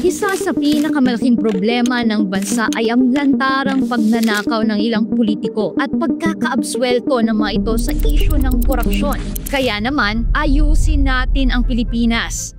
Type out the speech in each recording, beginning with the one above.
Isa sa pinakamalaking problema ng bansa ay ang lantarang pagnanakaw ng ilang politiko at pagkakaabswelto ng mga ito sa isyu ng korupsyon. Kaya naman, ayusin natin ang Pilipinas.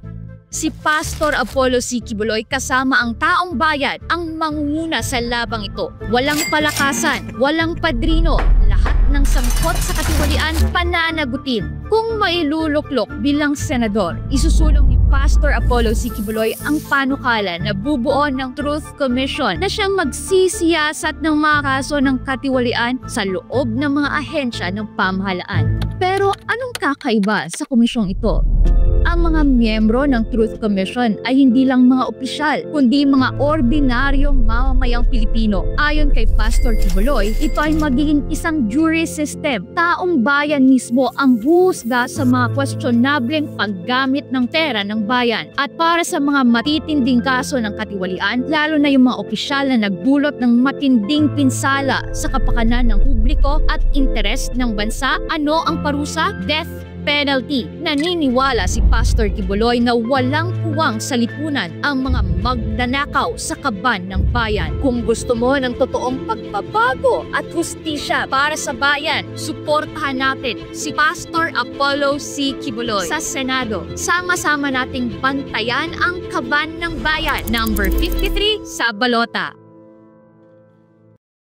Si Pastor Apollo C. Quiboloy kasama ang taong bayan ang mangunguna sa labang ito. Walang palakasan, walang padrino, lahat ng sangkot sa katiwalian pananagutin. Kung mailuluklok bilang senador, isusulong ni Pastor Apollo C. Quiboloy ang panukala na bubuo ng Truth Commission na siyang magsisiyasat ng mga kaso ng katiwalian sa loob ng mga ahensya ng pamahalaan. Pero anong kakaiba sa komisyong ito? Ang mga miyembro ng Truth Commission ay hindi lang mga opisyal, kundi mga ordinaryong mamamayang Pilipino. Ayon kay Pastor Quiboloy, ito ay magiging isang jury system. Taong bayan mismo ang huhusga sa mga questionableng paggamit ng pera ng bayan. At para sa mga matitinding kaso ng katiwalian, lalo na yung mga opisyal na nagdulot ng matinding pinsala sa kapakanan ng publiko at interes ng bansa, ano ang parusa? Death penalty. Naniniwala si Pastor Quiboloy na walang puwang sa lipunan ang mga magnanakaw sa kaban ng bayan. Kung gusto mo ng totoong pagbabago at hustisya para sa bayan, suportahan natin si Pastor Apollo C. Quiboloy sa Senado. Sama-sama nating bantayan ang kaban ng bayan. Number 53 sa balota.